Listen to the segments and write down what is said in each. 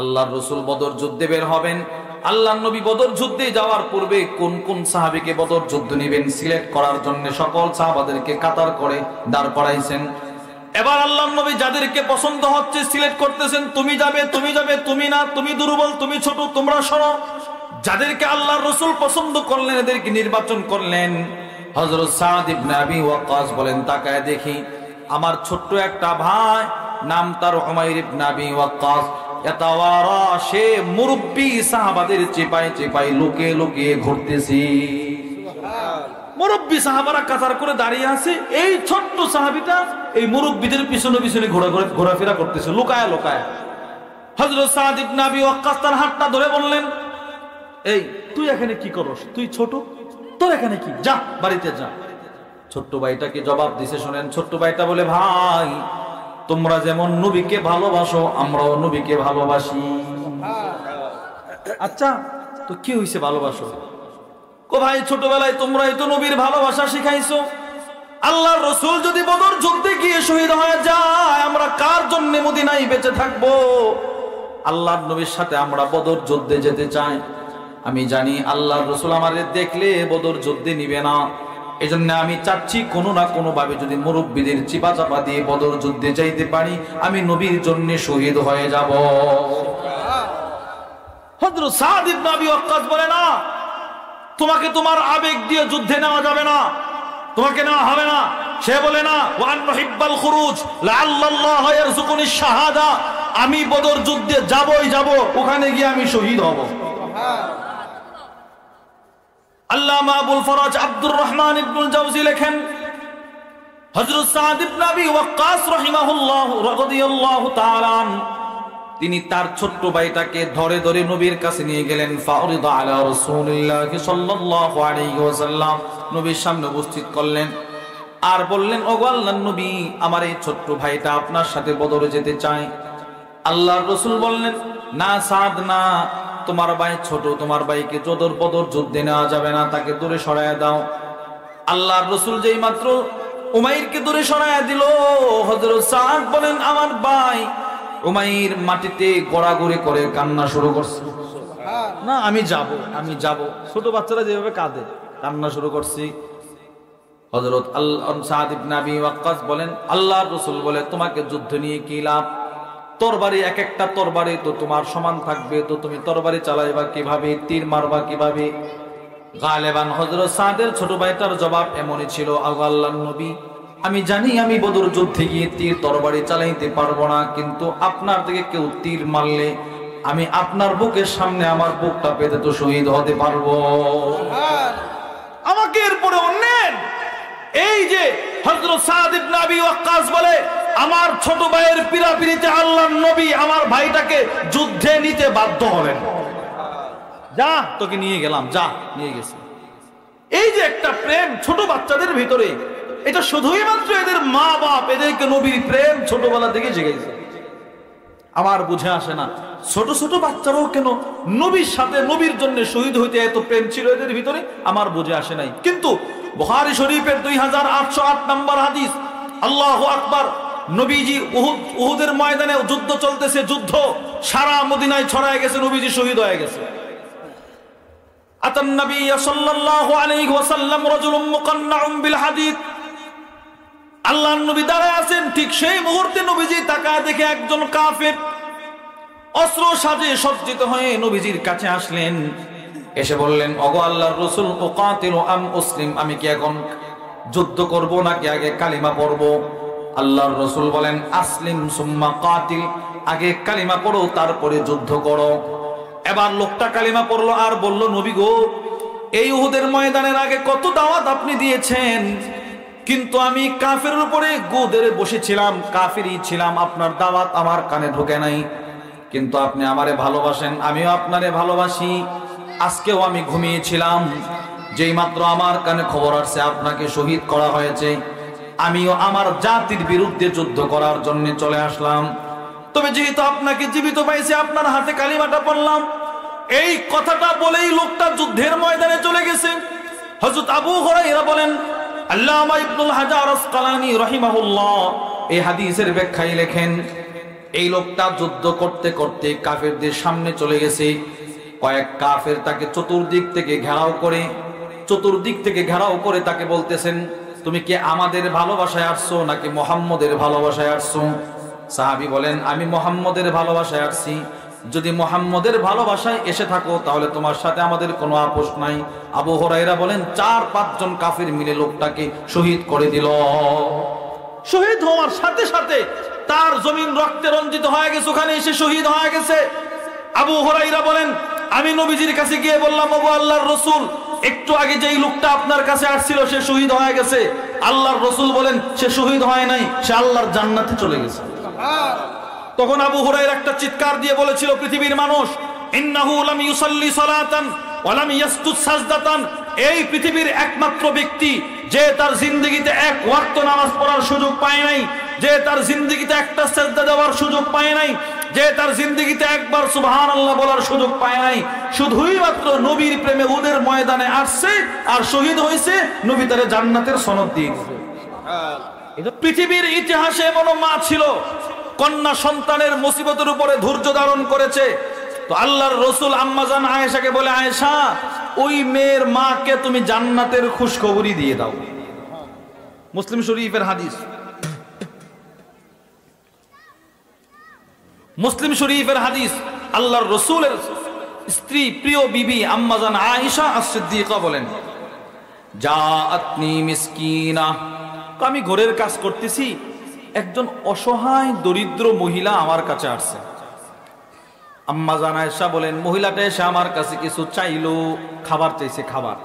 আল্লাহর রাসূল বদর যুদ্ধে বের হবেন। আল্লাহর নবী বদর যুদ্ধে যাওয়ার পূর্বে কোন কোন সাহাবীকে বদর যুদ্ধ নেবেন সিলেক্ট করার জন্য সকল সাহাবাদেরকে কাতার করে দাঁড় করাইছেন। এবার আল্লাহর নবী যাদেরকে পছন্দ হচ্ছে সিলেক্ট করতেছেন, তুমি যাবে, তুমি যাবে, তুমি না, তুমি দুর্বল, তুমি ছোট, তোমরা সরো। যাদেরকে আল্লাহর রাসূল পছন্দ করলেন এদেরকে নির্বাচন করলেন। হযরত সাদ ইবনে আবি ওয়াক্কাস বলেন, তাকায় দেখি আমার ছোট্ট একটা ভাই, নাম তার উমাইর ইবনে আবি ওয়াক্কাস, ইয়াতাওয়ারা, সে মুরব্বি সাহাবাদের চেপায় চেপায় লুকিয়ে লুকিয়ে ঘুরতেছে। মুরব্বি সাহাবারা কাতার করে দাঁড়িয়ে আছে, এই ছোট্ট সাহাবীটা এই মুরব্বিদের পিছনে পিছনে ঘোরাফেরা করতেছে লুকায়া লুকায়া। হযরত সাদ ইবনে আবি ওয়াক্কাস তার হাতটা ধরে বললেন, এই তুই এখানে কি করস? তুই ছোট, তোর এখানে কি? যা বাড়িতে যা। ছোট্ট ভাইটাকে জবাব দিছে, শুনেন। ছোট্ট ভাইটা বলে, ভাই তোমরা যেমন নবীকে ভালোবাসো আমরাও নবীকে ভালোবাসি। আচ্ছা তো কি হইছে ভালোবাসো? কো ভাই ছোটবেলায় তোমরাই তো নবীর ভালোবাসা শিখাইছো। আল্লাহর রাসূল যদি বদর যুদ্ধে গিয়ে শহীদ হয়ে যায়, আমরা কার জন্য মদিনায় বেঁচে থাকবো? আল্লাহর নবীর সাথে আমরা বদর যুদ্ধে যেতে চাই। আমি জানি আল্লাহর রাসূল আমাদের দেখলে বদর যুদ্ধে নিবে না, এজন্য আমি চাচ্ছি কোনো না কোনো ভাবে যদি মুরব্বিদের চিপা চাপা দিয়ে বদর যুদ্ধে যাইতে পারি, আমি নবীর জন্য শহীদ হয়ে যাব। হযরত সাদ ইবনে আবি ওয়াক্কাস বলে, না, তোমাকে তোমার আবেগ দিয়ে যুদ্ধে নেওয়া যাবে না, তোমাকে নেওয়া হবে না। সে বলে, না, ওয়ান নুহিব্বাল খুরুজ লাআল্লাল্লাহ ইয়ারযুকুনি শাহাদা, আমি বদর যুদ্ধে যাবই যাব, ওখানে গিয়ে আমি শহীদ হব। আল্লামা আবুল ফরাজ আব্দুর রহমান ইবনুল জাওজি লেখেন, হযরত সাদ ইবনে আবি ওয়াক্কাস রাহিমাহুল্লাহ রাদিয়াল্লাহু তাআলা তিনি তার ছোট্ট ভাইটাকে ধরে ধরে নবীর কাছে নিয়ে গেলেন। ফাউরিদা আলা রাসূলিল্লাহ সাল্লাল্লাহু আলাইহি ওয়াসাল্লাম, নবীর সামনে উপস্থিত করলেন আর বললেন, ওগো আল্লাহর নবী, আমার এই ছোট্ট ভাইটা আপনার সাথে বদরে যেতে চায়। আল্লাহর রাসূল বললেন, না সাদ, না, তোমার ভাই ছোট, তোমার ভাইকে বদর যুদ্ধে নেওয়া যাবে না, তাকে দূরে সরাইয়া দাও। আল্লাহর রাসূল যেই মাত্র উমাইরকে দূরে সরাইয়া দিল, হযরত সাদ বলেন, আমার ভাই উমাইর মাটিতে গড়াগড়ি করে কান্না শুরু করছে। না, আমি যাব, আমি যাব। ছোট বাচ্চারা যেভাবে কাঁদে, কান্না শুরু করছি। হযরত সাদ ইবনে আবি ওয়াক্কাস বলেন, আল্লাহর রাসূল বলে, তোমাকে যুদ্ধ নিয়ে কি লাভ? তরবারি, এক একটা তরবারি তো তোমার সমান থাকবে, তো তুমি তরবারি চালাইবা কিভাবে? তীর মারবা কিভাবে? গালেবান হযরত সাদের ছোট ভাইটার জবাব এমনই ছিল, আল্লাহর নবী, আমি জানি আমি বদর যুদ্ধে গিয়ে তীর তরবারি চালাইতে পারবো না, কিন্তু আপনার থেকে কেউ তীর মারলে আমি আপনার বুকের সামনে আমার বুকটা পেতে তো শহীদ হতে পারবো। আমাকে এরপরে অন্যের এই যে হযরত সাদ ইবনে আবি ওয়াক্কাস বলে, আমার ছোট ভাইয়ের পিরাপিরিতে আল্লাহর নবী আমার ভাইটাকে যুদ্ধে নিতে বাধ্য হলেন। যা, তোকে নিয়ে গেলাম, যা, নিয়ে গেছে। এই যে একটা প্রেম ছোট বাচ্চাদের ভিতরে, এটা শুধুই মাত্র এদের মা বাপ এদেরকে নবীর প্রেম ছোটবেলা থেকে জেগেছে। আমার বুঝে আসে না ছোট ছোট বাচ্চারাও কেন নবীর সাথে নবীর জন্য শহীদ হইতে এত প্রেম ছিল এদের ভিতরে, আমার বুঝে আসে নাই। কিন্তু বুখারী শরীফের 2808 নম্বর হাদিস, আল্লাহু আকবার, নবীজি উহুদের ময়দানে যুদ্ধ চলতেছে, যুদ্ধ সারা মদিনায় ছড়ায় গেছে, নবীজি শহীদ হয়ে গেছে। আতান নবী সাল্লাল্লাহু আলাইহি ওয়াসাল্লাম রাজুলুম মুকান্নাউম বিল হাদিদ, আল্লাহর নবী দাঁড়ায় আছেন, ঠিক সেই মুহূর্তে নবীজি তাকায় দেখে একজন কাফের অস্ত্র সাজে সজ্জিত হয়ে নবীজির কাছে আসলেন। এসে বললেন, ওগো আল্লাহর রাসূল, উকাতিলু আম উসলিম, আমি কি এখন যুদ্ধ করব নাকি আগে কালিমা পড়ব? আল্লাহর রাসূল বলেন, আসলিম সুম্মা কাতিল, আগে কালিমা পড়ো তারপরে যুদ্ধ করো। এবার লোকটা কালিমা পড়লো আর বলল, নবী গো, এই উহুদের ময়দানের আগে কত দাওয়াত আপনি দিয়েছেন, কিন্তু আমি কাফেরের উপরে গোদরে বসেছিলাম, কাফেরই ছিলাম, আপনার দাওয়াত আমার কানে ঢোকে নাই। কিন্তু আপনি আমারে ভালোবাসেন, আমিও আপনারে ভালোবাসি। আজকেও আমি ঘুমিয়েছিলাম, যেই মাত্র আমার কানে খবর আসছে আপনাকে শহীদ করা হয়েছে, আমিও আমার জাতির বিরুদ্ধে যুদ্ধ করার জন্য চলে আসলাম। তবে যেহেতু আপনাকে জীবিত পাইছি, আপনার হাতে কালিমাটা পড়লাম। এই কথাটা বলেই লোকটা যুদ্ধের ময়দানে চলে গেছে। হযরত আবু হুরায়রা বলেন, আল্লামা ইবনুল হাজার আসকালানী রাহিমাহুল্লাহ এই হাদিসের ব্যাখ্যায় লেখেন, এই লোকটা যুদ্ধ করতে করতে কাফেরদের সামনে চলে গেছে। কয়েক কাফের তাকে চতুর্দিক থেকে ঘেরাও করে তাকে বলতেছেন, তুমি কি আমাদের ভালোবাসায় আসছো নাকি মুহাম্মদের ভালোবাসায় আসছো? সাহাবী বলেন, আমি মুহাম্মদের ভালোবাসায় আসছি। যদি মুহাম্মদের ভালোবাসায় এসে থাকো তাহলে তোমার সাথে আমাদের কোনো আপোষ নাই। আবু হুরায়রা বলেন, 4-5 জন কাফির মিলে লোকটাকে শহীদ করে দিল। শহীদ হওয়ার সাথে সাথে তার জমিন রক্তে রঞ্জিত হয়ে গেছে, ওখানে এসে শহীদ হয়ে গেছে। আবু হুরায়রা বলেন, আমি নবীজির কাছে গিয়ে বললাম, ওগো আল্লাহর রাসূল, একটু আগে যেই লোকটা আপনার কাছে আসছিল সে শহীদ হয়ে গেছে। আল্লাহর রাসূল বলেন, সে শহীদ হয় নাই, সে আল্লাহর জান্নাতে চলে গেছে। তখন আবু হুরায়রা একটা চিৎকার দিয়ে বলেছিল, পৃথিবীর মানুষ, ইন্নাহু লাম ইউসাল্লি সালাতান ওয়া লাম ইয়াসজুদ সাজদাতান, এই পৃথিবীর একমাত্র ব্যক্তি যে তার জিন্দেগিতে এক ওয়াক্ত নামাজ পড়ার সুযোগ পায় নাই, যে তার জিন্দেগিতে একটা সিজদা দেওয়ার সুযোগ পায় নাই, যে তার জিন্দেগিতে একবার সুবহানাল্লাহ বলার সুযোগ পায় নাই, শুধুই মাত্র নবীর প্রেমে উহুদের ময়দানে আসছে আর শহীদ হয়েছে, নবী তারে জান্নাতের সনদ দিয়ে দিয়েছে। পৃথিবীর ইতিহাসে এমন মা ছিল কন্যা সন্তানের মুসিবতের উপরে ধৈর্য ধারণ করেছে। তো আল্লাহর রাসূল আম্মা জান আয়েশাকে বলে, আয়েশা, ওই মেয়ের মাকে তুমি জান্নাতের খুশখবরি দিয়ে দাও। মুসলিম শরীফের হাদিস। মুসলিম শরীফের হাদিস, আল্লাহর রাসূলের স্ত্রী প্রিয় বিবি আম্মা জান আয়েশা আস-সিদ্দিকা বলেন, জাআতনি মিসকিনা, আমি ঘরের কাজ করতেছি, একজন অসহায় দরিদ্র মহিলা আমার কাছে আসছে। আম্মা জান আয়েশা বলেন, মহিলাটা এসে আমার কাছে কিছু চাইলো, খাবার চাইছে, খাবার।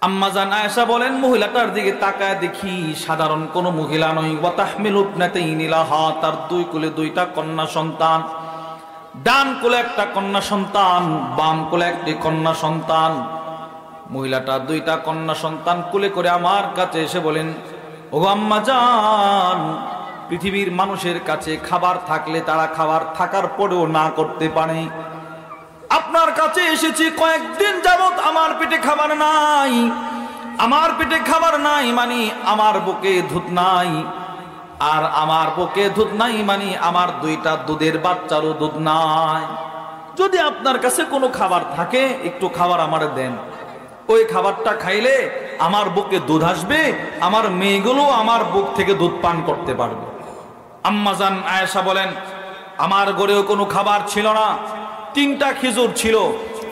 আম্মা জান আয়েশা বলেন, মহিলাটার দিকে তাকায় দেখি সাধারণ কোন মহিলা নয়। ওয়া তাহমিলু ইবনাতাইনি লাহা, তার 2 কোলে 2টা কন্যা সন্তান, ডান কোলে একটা কন্যা সন্তান, বাম কোলে একটি কন্যা সন্তান। মহিলাটা 2টা কন্যা সন্তান কোলে করে আমার কাছে এসে বলেন, ওগো আম্মা জান, পৃথিবীর মানুষের কাছে খাবার থাকলে তারা খাবার থাকার পরেও না করতে পারে। আপনার কাছে এসেছি, কয়েকদিন যাবত আমার পেটে খাবার নাই, আমার পেটে খাবার নাই মানে আমার বুকে দুধ নাই, আর আমার বুকে দুধ নাই মানে আমার 2টা দুধের বাচ্চারও দুধ নাই। যদি আপনার কাছে কোনো খাবার থাকে একটু খাবার আমারে দেন, ওই খাবারটা খাইলে আমার বুকে দুধ আসবে, আমার মেয়েগুলো আমার বুক থেকে দুধ পান করতে পারবে। আম্মা জান আয়েশা বলেন, আমার ঘরেও কোনো খাবার ছিল না, 3টা খেজুর ছিল।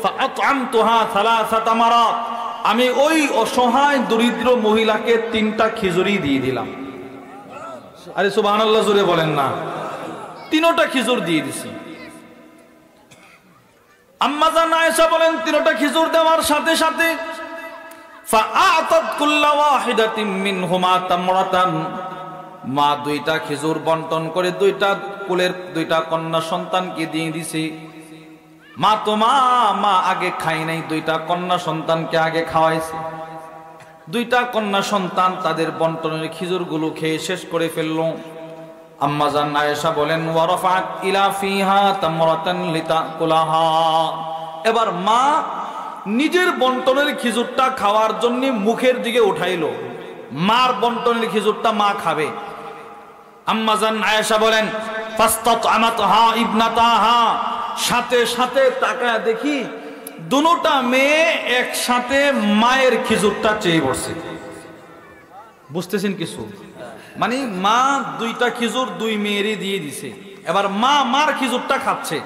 ফাআতআমতুহা 3 তামারাত, আমি ওই অসহায় দরিদ্র মহিলাকে 3টা খেজুরই দিয়ে দিলাম। আরে সুবহানাল্লাহ জোরে বলেন না, 3টা খেজুর দিয়ে দিছি। আম্মা জান আয়েশা বলেন, 3টা খেজুর দেওয়ার সাথে সাথে ফাআতাত কুল্লা ওয়াহিদাতিন মিনহুমা তামরাতান, মা 2টা খেজুর বন্টন করে 2টা কোলের 2টা কন্যা সন্তানকে দিয়ে দিছে। মা তো মা আগে খায় নাই, 2টা কন্যা সন্তানকে আগে খাওয়াইছে। 2টা কন্যা সন্তান তাদের বন্টনের খেজুরগুলো খেয়ে শেষ করে ফেললো। আম্মা জান আয়েশা বলেন, ওয়ারাফাত ইলা ফিহা তামরাতান লিতাকুলাহা, এবার মা নিজের বন্টনের খেজুরটা খাওয়ার জন্য মুখের দিকে উঠাইলো, মার বন্টনের খেজুরটা মা খাবে। আম্মা জান আয়েশা বলেন, ফাস্তাতআমাতহা ইবনাতাহা, সাথে সাথে তাকায় দেখি 2টা মেয়ে একসাথে মায়ের খেজুরটা চেয়ে বসে। বুঝতেছেন কিছু? মানে মা 2টা খেজুর 2 মেয়েরই দিয়ে দিছে, এবার মা মার খেজুরটা খাচ্ছে,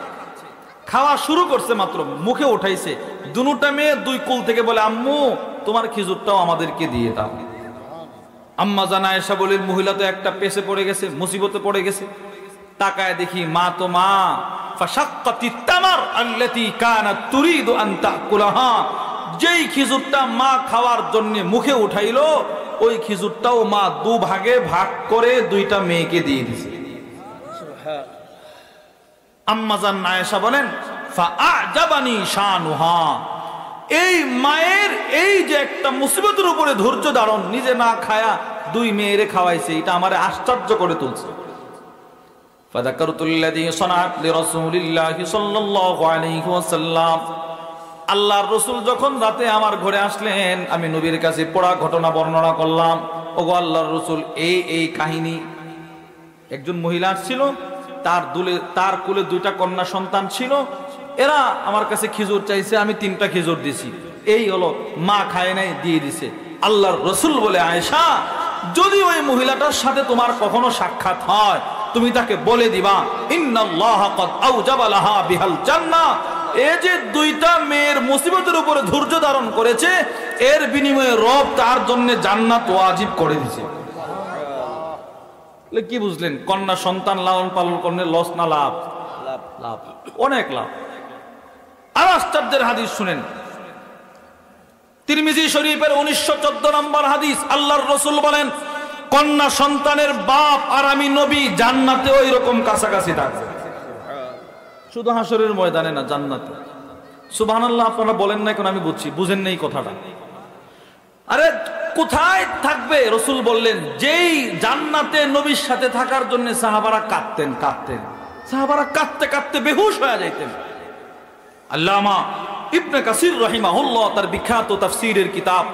খাওয়া শুরু করছে, মাত্র মুখে উঠাইছে, 2টা মেয়ে 2 কোল থেকে বলে, আম্মু তোমার খেজুরটাও আমাদেরকে দিয়ে দাও। আম্মা জান আয়েশা বলেন, মহিলা তো একটা পেছে পড়ে গেছে, মুসিবতে পড়ে গেছে। তাকায় দেখি মা তো মা, ফাশাক্কাতিত তামার আল্লাতী কানাত তুরিদু আন তাকুলাহা, যেই খেজুরটা মা খাওয়ার জন্য মুখে উঠাইলো ওই খেজুরটাও মা 2 ভাগে ভাগ করে 2টা মেয়েকে দিয়ে দিয়েছে। আম্মা জান আয়েশা বলেন, ফাআজাবানি শানুহা, এই মায়ের এই যে একটা মুসিবতের উপরে ধৈর্য ধারণ, নিজে না খায়া 2 মেয়েরে খাওয়াইছে, এটা আমারে আশ্চর্য করে তুলছে। ফাযাকারতুল্লাযী সানাআত লিরাসূলিল্লাহি সাল্লাল্লাহু আলাইহি ওয়াসাল্লাম, আল্লাহর রাসূল যখন রাতে আমার ঘরে আসলেন, আমি নবীর কাছে পড়া ঘটনা বর্ণনা করলাম। ওগো আল্লাহর রাসূল, এই কাহিনী, একজন মহিলা আসছিল, তার কোলে 2টা কন্যা সন্তান ছিল, এরা আমার কাছে খেজুর চাইছে, আমি 3টা খেজুর দিছি, এই হলো, মা খায় নাই, দিয়ে দিছে। আল্লাহর রাসূল বলে, আয়েশা, যদি ওই মহিলাটার সাথে তোমার কখনো সাক্ষাৎ হয়, তুমি তাকে বলে দিবা, ইন্নাল্লাহা ক্বাদ আওজাবা লাহা বিহাল জান্নাহ, এই যে 2টা মেয়ের মুসিবতের উপরে ধৈর্য ধারণ করেছে, এর বিনিময়ে রব তার জন্য জান্নাত ওয়াজিব করে দিয়েছে। কি বুঝলেন? কন্যা সন্তান লালন পালন করলে লস না লাভ? লাভ, অনেক লাভ। আর আশ্চর্যের হাদিস শুনেন, তিরমিজি শরীফের 1914 নম্বর হাদিস, আল্লাহর রাসূল বলেন, কন্যা সন্তানের বাপ আর আমি নবী জান্নাতে ওই রকম কাছাকাছি থাকবে। শুধু হাসরের ময়দানে না, জান্নাতে। সুবহানাল্লাহ। আপনারা বলেন না এখন, আমি বুঝছি, বুঝেন নাই কথাটা। আরে কোথায় থাকবে? রাসূল বললেন, যেই জান্নাতে নবীর সাথে থাকার জন্য সাহাবারা কাঁদতেন, সাহাবারা কাঁদতে কাঁদতে বেহুশ হয়ে যাইতেন। আল্লামা ইবনে কাসির রাহিমাহুল্লাহ তার বিখ্যাত তাফসীরের কিতাব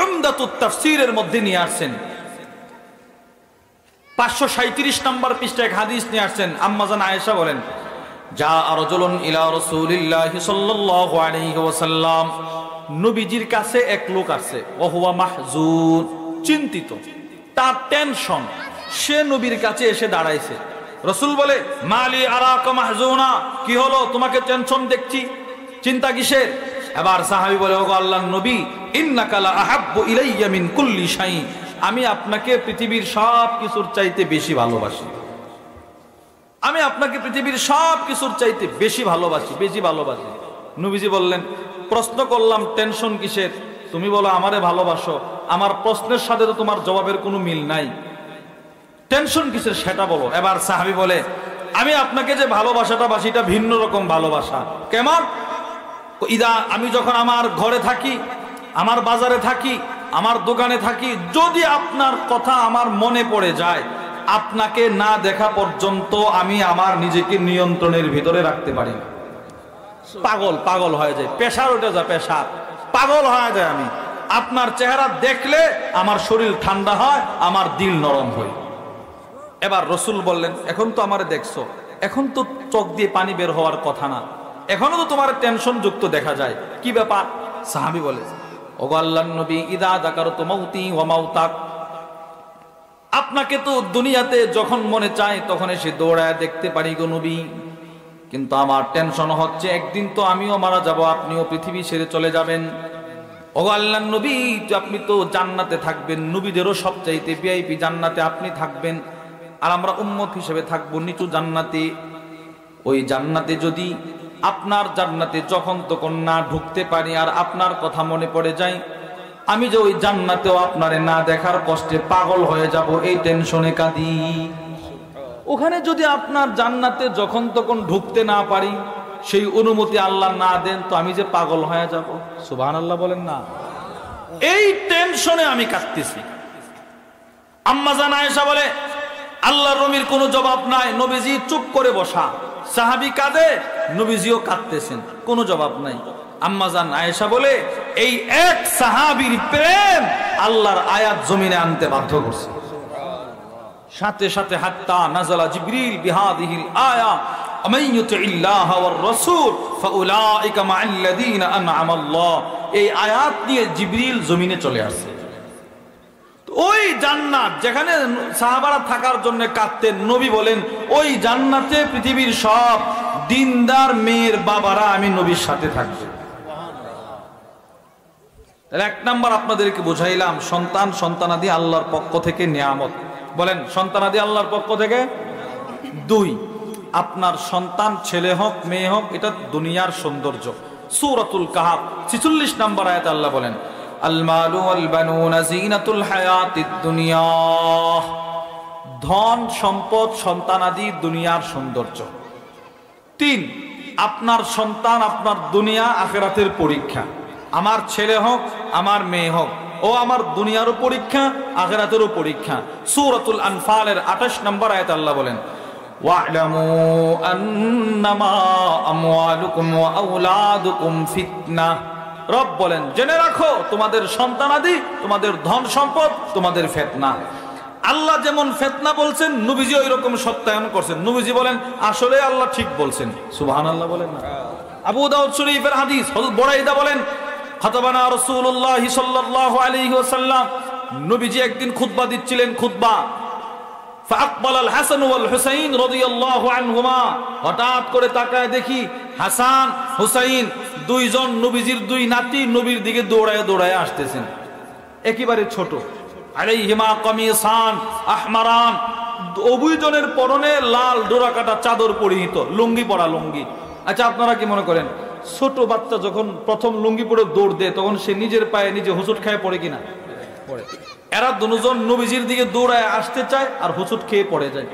উমদাতুত তাফসীরের মধ্যে নিয়ে আসছেন, 537 নম্বর পৃষ্ঠায় এক হাদিস নিয়ে আসছেন। আম্মা জান আয়েশা বলেন, যা রাজুলুন ইলা রাসূলিল্লাহি সাল্লাল্লাহু আলাইহি ওয়াসাল্লাম, নবীজির কাছে এক লোক আছে, ওয়া হুয়া মাহজুন, চিন্তিত, তার টেনশন, সে নবীর কাছে এসে দাঁড়াইছে। রাসূল বলে, মালি আরাকা মাহজুনা, কি হলো, তোমাকে টেনশন দেখছি, চিন্তা কিসের? এবার সাহাবী বলে, ওগো আল্লাহর নবী, ইন্নাকা লা আহাব্বু ইলাইয়া মিন কুল্লি শাই, আমি আপনাকে পৃথিবীর সব কিছুর চাইতে বেশি ভালোবাসি, আমি আপনাকে পৃথিবীর সব কিছুর চাইতে বেশি ভালোবাসি। নবীজি বললেন, প্রশ্ন করলাম টেনশন কিসের? তুমি বলো আমারে ভালোবাসো, আমার প্রশ্নের সাথে তো তোমার জবাবের কোনো মিল নাই, টেনশন কিসের সেটা বলো। এবার সাহাবী বলে, আমি আপনাকে যে ভালোবাসাটা বাসি, এটা ভিন্ন রকম ভালোবাসা। কেমন? আমি যখন আমার ঘরে থাকি, আমার বাজারে থাকি, আমার দোকানে থাকি, যদি আপনার কথা আমার মনে পড়ে যায়, আপনাকে না দেখা পর্যন্ত আমি আমার নিজেকে নিয়ন্ত্রণের ভিতরে রাখতে পারি না। পাগল হয়ে যায়, প্রেসার উঠে যায়, প্রেসার, পাগল হয়ে যায়। আমি আপনার চেহারা দেখলে আমার শরীর ঠান্ডা হয়, আমার দিল নরম হয়। এবার রাসূল বললেন, এখন তো আমারে দেখছো, এখন তো চোখ দিয়ে পানি বের হওয়ার কথা না, এখনো তো তোমার টেনশন যুক্ত দেখা যায়, কি ব্যাপার? সাহাবী বলে, ওগো আল্লাহর নবী, ইদা যাকারতু মাউতি ওয়া মাউতাক, আপনাকে তো দুনিয়াতে যখন মনে চায় তখন এসে দৌড়ায় দেখতে পারি গো নবী, কিন্তু আমার টেনশন হচ্ছে একদিন তো আমিও মারা যাব, আপনিও পৃথিবী ছেড়ে চলে যাবেন। ওগো আল্লাহর নবী, আপনি তো জান্নাতে থাকবেন, নবীদেরও সবচাইতে ভিআইপি জান্নাতে আপনি থাকবেন, আর আমরা উম্মত হিসেবে থাকবো নিচু জান্নাতে। ওই জান্নাতে যদি আপনার জান্নাতে যখন তখন না ঢুকতে পারি আর আপনার কথা মনে পড়ে যায়, আমি যে ওই জান্নাতেও আপনারে না দেখার কষ্টে পাগল হয়ে যাব, এই টেনশনে কাঁদি। ওখানে যদি আপনার জান্নাতে যখন তখন ঢুকতে না পারি, সেই অনুমতি আল্লাহ না দেন, তো আমি যে পাগল হয়ে যাব। সুবহানাল্লাহ বলেন না? এই টেনশনে আমি কাঁদতেছি। আম্মা জান আয়েশা বলে, আল্লাহর নবীর কোনো জবাব নাই, নবীজি চুপ করে বসা, সাহাবী কাঁদে, নবীজিও কাঁদতেছেন, কোনো জবাব নাই। আম্মা জান আয়েশা বলে, এই এক সাহাবীর প্রেম আল্লাহর আয়াত জমিনে আনতে বাধ্য করছে। সাথে সাথে হাত্তা নাযালা জিবরিল বিহাদিহিল আয়া, আমান ইউতিল্লাহ ওয়ার রাসূল ফাউলাইকা মাআল্লাযীনা আনআমাল্লাহ, এই আয়াত নিয়ে জিবরিল জমিনে চলে আসে। ওই জান্নাত যেখানে সাহাবারা থাকার জন্য কাঁদতেন, নবী বলেন, ওই জান্নাতে পৃথিবীর সব দিনদার মেয়ের বাবারা আমি নবীর সাথে থাকবে। এক নাম্বার আপনাদেরকে বুঝাইলাম, সন্তানাদি আল্লাহর পক্ষ থেকে নিয়ামত। বলেন, সন্তানাদি আল্লাহর পক্ষ থেকে। 2, আপনার সন্তান ছেলে হোক মেয়ে হোক, এটা দুনিয়ার সৌন্দর্য। সূরাতুল কাহফ 46 নম্বর আয়াতে আল্লাহ বলেন, আল মালু ওয়াল বানুনা যিনাতুল হায়াতিদ দুনিয়া, ধন সম্পদ সন্তানাদি দুনিয়ার সৌন্দর্য। 3, আপনার সন্তান আপনার দুনিয়া আখিরাতের পরীক্ষা। আমার ছেলে হোক আমার মেয়ে হোক, ও আমার দুনিয়ারও পরীক্ষা আখিরাতেরও পরীক্ষা। সূরাতুল আনফালের 28 নম্বর আয়াতে আল্লাহ বলেন, ওয়া'লামু আন্নামা আমওয়ালুকুম ওয়া আওলাদুকুম ফিতনাহ, রব বলেন জেনে রাখো তোমাদের সন্তানাদি, তোমাদের ধন সম্পদ তোমাদের ফিতনা। আল্লাহ যেমন ফিতনা বলছেন নবীজি ওই রকম সত্যায়ন করছেন। নবীজি বলেন আসলে আল্লাহ ঠিক বলছেন, সুবহানাল্লাহ বলেন না। আবু দাউদ শরীফের হাদিস, হযরত বুরাইদা বলেন খাতাবানা রাসূলুল্লাহ সাল্লাল্লাহু আলাইহি ওয়াসাল্লাম, নবীজি একদিন খুতবা দিচ্ছিলেন, খুতবা ফাকবাল আল হাসান ওয়াল হুসাইন রাদিয়াল্লাহু আনহুমা, হঠাৎ করে তাকায় দেখি হাসান হুসাইন দুইজন নবীজির দুই নাতি নবীর দিকে দৌড়ায় দৌড়ায় আসতেছেন, একেবারে ছোট। আলাইহিমা কামিসান আহমারান, উভয়জনের পরনে লাল ডোরাকাটা চাদর পরিহিত, লুঙ্গি পরা লুঙ্গি। আচ্ছা আপনারা কি মনে করেন ছোট বাচ্চা যখন প্রথম লুঙ্গি পরে দৌড় দেয় তখন সে নিজের পায়ে নিজে হুচুট খায় পড়ে কিনা? পড়ে। এরা দুজন নবীজির দিকে দৌড়ায় আসতে চায় আর হুচুট খেয়ে পড়ে যায়,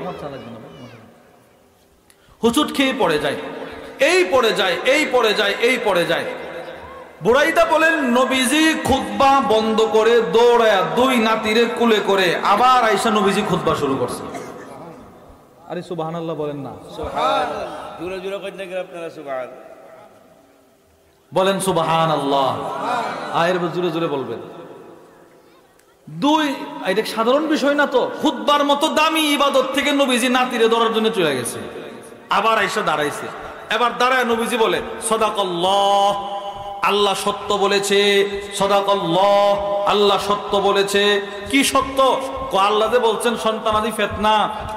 হুচুট খেয়ে পড়ে যায়, এই পড়ে যায়, এই পড়ে যায়, এই পড়ে যায়। বুরাইদা বলেন নবীজি খুতবা বন্ধ করে দৌড়ায় দুই নাতিরে কুলে করে আবার আয়েশা নবীজি খুতবা শুরু করছে। আরে সুবহানাল্লাহ বলেন না, সুবহানাল্লাহ জোরে জোরে কইন না আপনারা সুবহান বলেন সুবহানাল্লাহ, আয়ের জোরে জোরে বলবেন। দুই, এটা সাধারণ বিষয় না তো, খুতবার মতো দামি ইবাদত থেকে নবীজি নাতিরে ধরার জন্য চলে গেছে। আবার আয়েশা দাঁড়াইছে, এবার দাঁড়ায় নবীজি বলে সাদাকাল্লাহ, আল্লাহ সত্য বলেছে, সাদাকাল্লাহ, আল্লাহ সত্য বলেছে। কি সত্য? আল্লাহ যে বলছেন সন্তানাদি ফিতনা,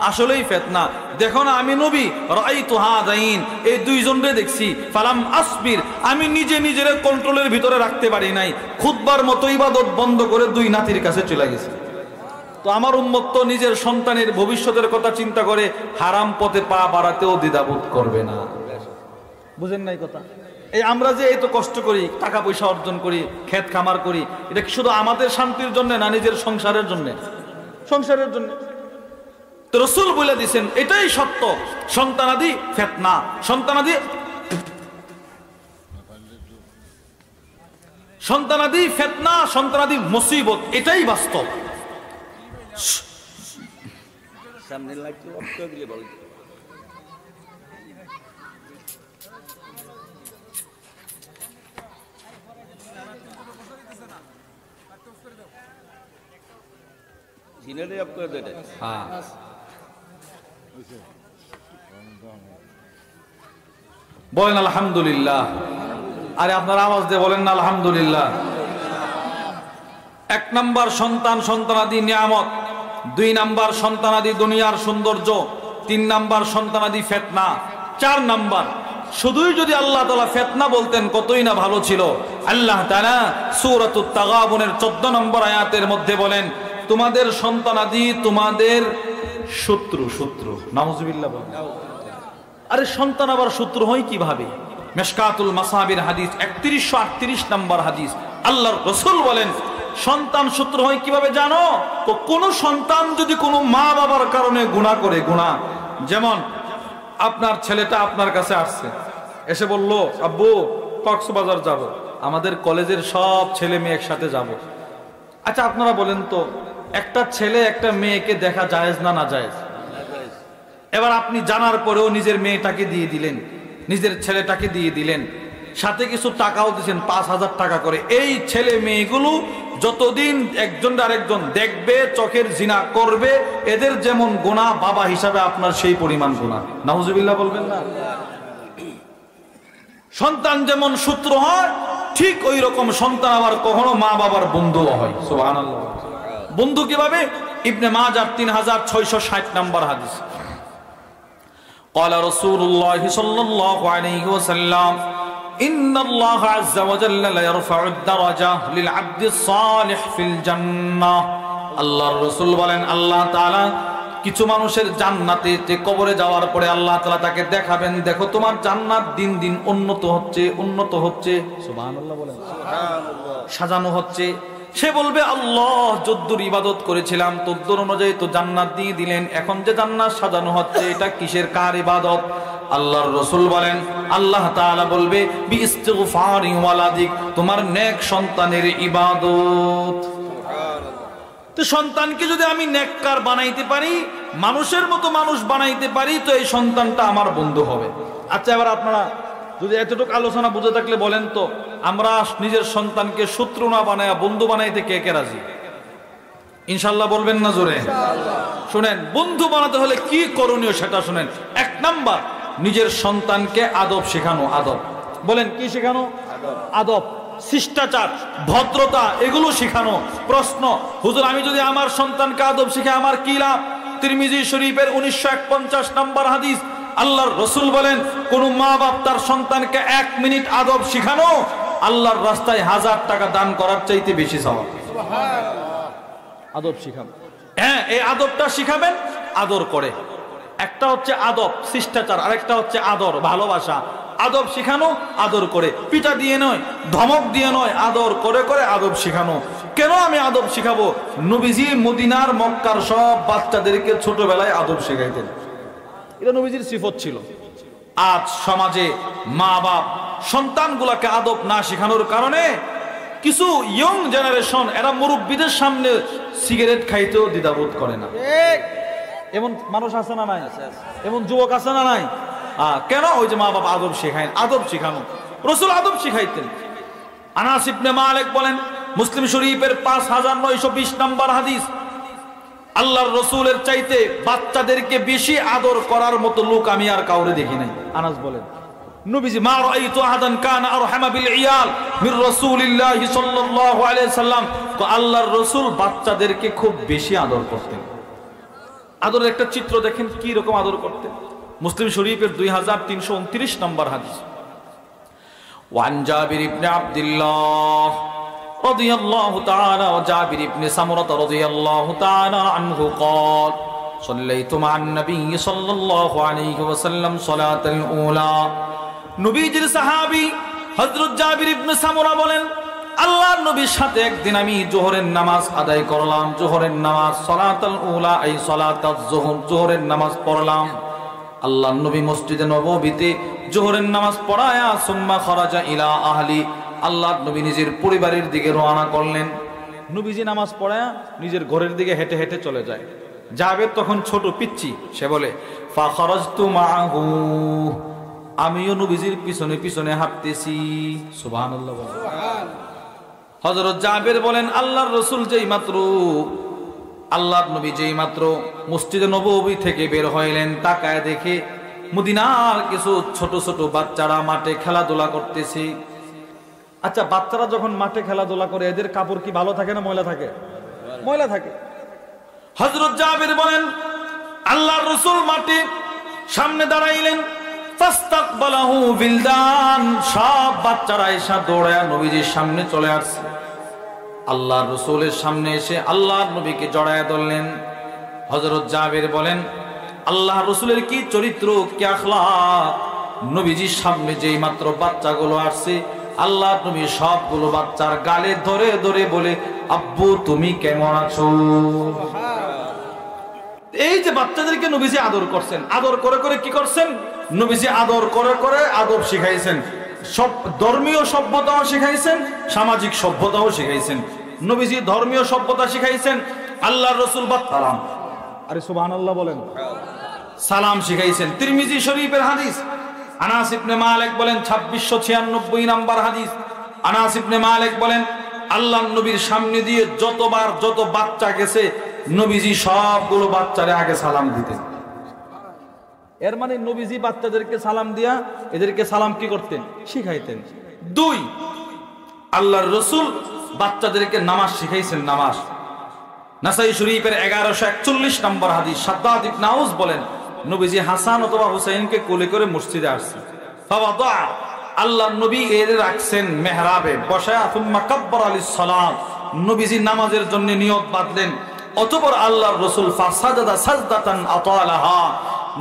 আসলেই ফিতনা। দেখো না আমি নবী রাআইতু হাযাইন, এই দুইজনরে দেখছি, ফালাম আসবির, আমি নিজে নিজের কন্ট্রোলের ভিতরে রাখতে পারি নাই, খুতবার মতো ইবাদত বন্ধ করে দুই নাতির কাছে চলে গেছে। তো আমার উম্মত তো নিজের সন্তানের ভবিষ্যতের কথা চিন্তা করে হারাম পথে পা বাড়াতেও দ্বিধাবোধ করবে না। বুঝেন নাই কথা? এই আমরা যে এই তো কষ্ট করি, টাকা পয়সা অর্জন করি, ক্ষেত খামার করি, এটা কি শুধু আমাদের শান্তির জন্য না, নিজের সংসারের জন্য? সংসারের জন্য। তো রাসূল বলে দিয়েছেন এটাই সত্য, সন্তানাদি ফিতনা, সন্তানাদি ফিতনা, সন্তানাদি মুসিবত, এটাই বাস্তব। সামনে লাগতে অফ দিলে বল। জিনেরে অফ করে দেয়। হ্যাঁ, বলেন আলহামদুলিল্লাহ। আরে আপনার আওয়াজ দিয়ে বলেন না আলহামদুলিল্লাহ। এক নাম্বার সন্তান, সন্তানাদি নিয়ামত। দুই নাম্বার সন্তানাদি দুনিয়ার সৌন্দর্য। তিন নাম্বার সন্তানাদি ফিতনা। চার নাম্বার শুধুই যদি আল্লাহ তাআলা ফিতনা বলতেন কতই না ভালো ছিল। আল্লাহ তাআলা সূরাতুত তাগাবুনের 14 নম্বর আয়াতের মধ্যে বলেন তোমাদের সন্তানাদি তোমাদের শত্রু। শত্রু, নাউজুবিল্লাহ বলেন। আরে সন্তান আবার শত্রু হয় কিভাবে? মিশকাতুল মাসাবির হাদিস 3138 নম্বর হাদিস, আল্লাহর রাসূল বলেন সন্তান শত্রু হয় কিভাবে জানো? তো কোন সন্তান যদি কোনো মা বাবার কারণে গুনাহ করে, গুনাহ, যেমন আপনার ছেলেটা আপনার কাছে আসছে, এসে বলল আব্বু কক্সবাজার যাব, আমাদের কলেজের সব ছেলে মেয়ে একসাথে যাব। আচ্ছা আপনারা বলেন তো একটা ছেলে একটা মেয়েকে দেখা জায়েজ না না জায়েজ? এবার আপনি জানার পরেও নিজের মেয়েটাকে দিয়ে দিলেন, নিজের ছেলেটাকে দিয়ে দিলেন, সাথে কিছু টাকাও দিয়েছেন, 5000 টাকা করে। এই ছেলে মেয়েগুলো যতদিন একজন আরেকজন দেখবে, চোখের জিনা করবে, এদের যেমন গুনাহ বাবা হিসাবে আপনার সেই পরিমাণ গুনাহ। নাউজুবিল্লাহ বলবেন না? সন্তান যেমন শত্রু হয় ঠিক ওই রকম সন্তান আবার কখনো মা বাবার বন্ধুও হয়। সুবহানাল্লাহ। বন্ধু কিভাবে? ইবনে মাজাহ 3660 নম্বর হাদিস, قال رسول الله صلى الله عليه وسلم إن الله عز وجل لا يرفع الدرجة للعبد الصالح في الجنة। আল্লাহর রাসূল বলেন আল্লাহ তাআলা কিছু মানুষের জান্নাতে কবরে যাওয়ার পরে আল্লাহ তাআলা তাকে দেখাবেন, দেখো তোমার জান্নাত দিন দিন উন্নত হচ্ছে, উন্নত হচ্ছে। সুবহানাল্লাহ বলেন। সুবহানাল্লাহ। সাজানো হচ্ছে। সে বলবে আল্লাহ যদ্দুর ইবাদত করেছিলাম তদ্দুর অনুযায়ী তো জান্নাত দিয়ে দিলেন, এখন যে জান্নাত সাজানো হচ্ছে এটা কিসের, কার ইবাদত? আল্লাহর রাসূল বলেন আল্লাহ তাআলা বলবে বিইস্তিগফারি ওয়ালাদিক, তোমার নেক সন্তানের ইবাদত। তো সন্তানকে যদি আমি নেককার বানাইতে পারি, মানুষের মতো মানুষ বানাইতে পারি, তো এই সন্তানটা আমার বন্ধু হবে। আচ্ছা এবার আপনারা যদি এতটুকু আলোচনা বুঝে থাকলে বলেন তো আমরা নিজের সন্তানকে শত্রু না বানায় বন্ধু বানাইতে কে কে রাজি? ইনশাআল্লাহ বলবেন না জোরে? শুনেন, বন্ধু বানাতে হলে কি করণীয় সেটা শুনেন। 1 নাম্বার, নিজের সন্তানকে আদব শেখানো। আদব বলেন, কি শেখানো? আদব, শিষ্টাচার, ভদ্রতা, এগুলো শেখানো। প্রশ্ন, হুজুর আমি যদি আমার সন্তানকে আদব শিখে আমার কি লাভ? তিরমিজি শরীফের 1951 নম্বর হাদিস, আল্লাহর রাসূল বলেন, কোন মা বাপ তার সন্তানকে 1 মিনিট আদব শিখানো আল্লাহর রাস্তায় 1000 টাকা দান করার চাইতে বেশি সওয়াব। আদব শিখাবেন, হ্যাঁ, এই আদবটা শিখাবেন আদর করে। একটা হচ্ছে আদব শিষ্টাচার, আরেকটা হচ্ছে আদর ভালোবাসা। আদব শিখানো আদর করে, পিটা দিয়ে নয়, ধমক দিয়ে নয়, আদর করে করে আদব শিখানো। কেন আমি আদব শিখাবো? নবীজি মদিনার মক্কার সব বাচ্চাদেরকে ছোটবেলায় আদব শিখাইতেন, এটা নবীজির সিফত ছিল। আজ সমাজে মা বাপ সন্তানগুলাকে আদব না শেখানোর কারণে কিছু ইয়ং জেনারেশন এরা মুরব্বীদের সামনে সিগারেট খাইতেও দ্বিধাবোধ করে না। এমন মানুষ আছে না নাই? এমন যুবক আছে না নাই? কেন? ওই যে মা বাবা আদব শেখায়। আদব শেখানো, রাসূল আদব শিখাইতেন। আনাস ইবনে মালিক বলেন, মুসলিম শরীফের 5920 নম্বর হাদিস, আল্লাহর রাসূলের চাইতে বাচ্চাদেরকে বেশি আদর করার মতো লোক আমি আর কাউরে দেখি নাই। আনাস বলেন, নবীজি মা রাআইতু আহাদান কানা আরহামা বিল ইয়াল মির রাসূলিল্লাহি সাল্লাল্লাহু আলাইহি সাল্লাম। তো আল্লাহর রাসূল বাচ্চাদেরকে খুব বেশি আদর করতেন। আদরের একটা চিত্র দেখেন কি রকম আদর করতেন। মুসলিম শরীফের 2329 নম্বর হাদিস, ওয়ান জাবির ইবনে আব্দুল্লাহ রাদিয়াল্লাহু তাআলা ওয়া জাবির ইবনে সামুরা রাদিয়াল্লাহু তাআলা আনহু قال صليت مع النبي صلى الله عليه وسلم صلاة الأولى। নবীজির সাহাবী হযরত জাবির ইবনে সামুরা বলেন, আল্লাহর নবীর সাথে একদিন আমি যোহরের নামাজ আদায় করলাম। যোহরের নামাজ সালাতুল উলা, এই সালাতুল যোহর, যোহরের নামাজ পড়লাম। আল্লাহর নবী মসজিদে নববীতে যোহরের নামাজ পড়ায়া সুম্মা খরাজা ইলা আহলি, আল্লাহর নবী নিজের পরিবারের দিকে রওনা করলেন। নবীজি নামাজ পড়ায়া নিজের ঘরের দিকে হেঁটে হেঁটে চলে যায়। জাবের তখন ছোট পিচ্চি, সে বলে ফা খরাজতু মাহু, আমিও নবীজির পিছনে পিছনে হাঁটতেছি। সুবহানাল্লাহ বলেন। হযরত জাবের বলেন, আল্লাহর রাসূল যেই মাত্র, আল্লাহর নবী যেই মাত্র মসজিদে নববী থেকে বের হইলেন, তাকায় দেখে মদিনার কিছু ছোট ছোট বাচ্চারা মাঠে খেলাধুলা করতেছে। আচ্ছা, বাচ্চারা যখন মাঠে খেলাধুলা করে এদের কাপড় কি ভালো থাকে না ময়লা থাকে? ময়লা থাকে। হযরত জাবের বলেন, আল্লাহর রাসূল মাঠে সামনে দাঁড়াইলেন, ফাস্তাকবালাহু বিলদান, সব বাচ্চারা এসে দৌড়ায়া নবীজির সামনে চলে আসছে। আল্লাহর রাসূলের সামনে এসে আল্লাহর নবীকে জড়ায়া ধরলেন। হযরত জাবের বলেন, আল্লাহর রাসূলের কি চরিত্র, কি আখলাক! নবীজির সামনে যেই মাত্র বাচ্চাগুলো আসছে, আল্লাহর নবী সবগুলো বাচ্চার গালে ধরে ধরে বলে, আব্বু তুমি কেমন আছো? এই যে বাচ্চাদেরকে নবীজি আদর করছেন, আদর করে করে কি করছেন? নবীজি আদর করে করে আদব শিখাইছেন। সব ধর্মীয় সভ্যতাও শিখাইছেন, সামাজিক সভ্যতাও শিখাইছেন। নবীজি ধর্মীয় সভ্যতা শিখাইছেন, আল্লাহর রাসূল সালাম, আরে সুবহানাল্লাহ বলেন, সালাম শিখাইছেন। তিরমিজি শরীফের হাদিস, আনাস ইবনে মালিক বলেন 2696 নাম্বার হাদিস, আনাস ইবনে মালিক বলেন, আল্লাহর নবীর সামনে দিয়ে যতবার যত বাচ্চা গেছে, নবীজি সবগুলো বাচ্চারে আগে সালাম দিতেন। এর মানে নবীজি বাচ্চাদেরকে সালাম দিয়া এদেরকে সালাম কি করতেন? শিখাইতেন। 2, আল্লাহর রাসূল বাচ্চাদেরকে নামাজ শিখাইছেন। নামাজ, নাসাই শরীফের 1141 নম্বর হাদিস, শাদ্দাদ ইবনে আউস বলেন, নবীজি হাসান অথবা হুসাইনকে কোলে করে মসজিদে আসছেন। ফাওয়াদা, আল্লাহর নবী এর রাখছেন মেহরাবে বসায়া, সুম্মা কাব্বারা লিস-সালাত, নবীজি নামাজের জন্য নিয়ত বাঁধলেন। অতঃপর আল্লাহর রাসূল ফাসাজাদা সাজদাতান আতালাহা,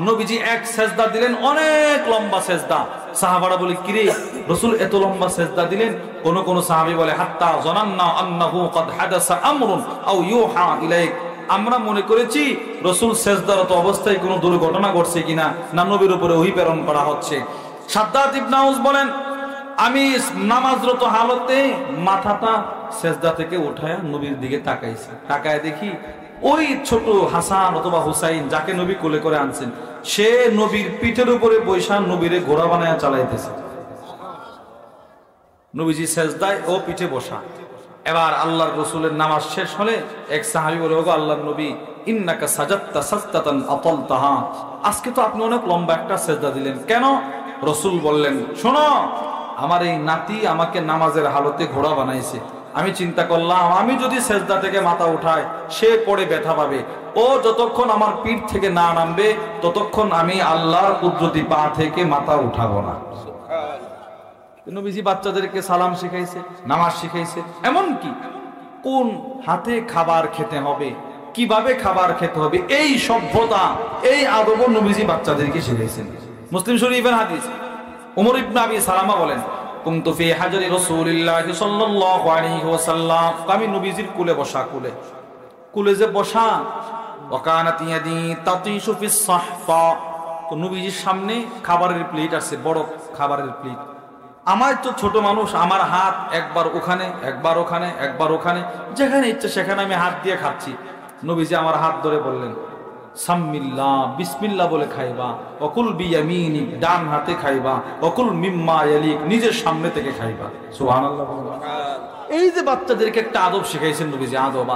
নবীজি এক সেজদা দিলেন, অনেক লম্বা সেজদা। সাহাবারা বলে, কিরে রাসূল এত লম্বা সেজদা দিলেন? কোন কোন সাহাবী বলে, হাত্তা জানান্না আন্নাহু ক্বাদ হাদাসা আমরুন আও ইউহা ইলাইক, আমরা মনে করেছি রাসূল সেজদারত অবস্থায় কোনো দুর্ঘটনা ঘটছে কিনা, না নবীর উপরে ওহী প্রেরণ করা হচ্ছে। শাদ্দাদ ইবনে আউস বলেন, আমি নামাজরত হালতে মাথাটা সেজদা থেকে উঠায়া নবীর দিকে তাকাইছি, তাকায় দেখি ওই ছোট হাসান অথবা হুসাইন যাকে নবী কোলে করে আনছেন, সে নবীর পিঠের উপরে বৈশা নবীরে ঘোড়া বানায়া চালাইতেছে। নবীজি সেজদায় ও পিঠে বসা। এবার আল্লাহর রাসূলের নামাজ শেষ হলে এক সাহাবী বলে, ওগো আল্লাহর নবী, ইন্নাকা সাজাদতা সাজদাতান আতালতাহা, আজকে তো আপনি অনেক লম্বা একটা সেজদা দিলেন, কেন? রাসূল বললেন, শোনো, আমার এই নাতি আমাকে নামাজের হালতে ঘোড়া বানাইছে। আমি চিন্তা করলাম, আমি যদি সেজদা থেকে মাথা উঠাই সে পড়ে ব্যথা পাবে, ও যতক্ষণ আমার পিঠ থেকে না নামবে ততক্ষণ আমি আল্লাহর কুদরতি পা থেকে মাথা উঠাবো না। নবীজি বাচ্চাদেরকে সালাম শিখাইছে, নামাজ শিখাইছে, এমন কি কোন হাতে খাবার খেতে হবে, কিভাবে খাবার খেতে হবে, এই সভ্যতা, এই আদব নবীজি বাচ্চাদেরকে শিখাইছেন। মুসলিম শরীফের হাদিস, উমর ইবনে আবি সালামা বলেন, কুনতু ফি হাজরি রাসূলিল্লাহ সাল্লাল্লাহু আলাইহি ওয়াসাল্লাম, আমি নবীজির কুলে বসা, কুলে যে বসা, ওয়া কানাত ইয়াদি তাতিশু ফিস সাহফা, তো নবীজির সামনে খাবারের প্লেট আছে, বড় খাবারের প্লেট। আমার তো ছোট মানুষ, আমার হাত একবার ওখানে একবার ওখানে একবার ওখানে, যেখানে ইচ্ছে সেখানে আমি হাত দিয়ে খাচ্ছি। নবীজি আমার হাত ধরে বললেন, সাম্মিল্লাহ, বিসমিল্লাহ বলে খাইবা, ওকুল বিয়ামিনিক, ডান হাতে খাইবা, ওকুল মিম্মা ইয়ালিক, নিজের সামনে থেকে খাইবা। সুবহানাল্লাহ। এই যে বাচ্চাদেরকে একটা আদব শিখাইছেন নবীজি, আদব।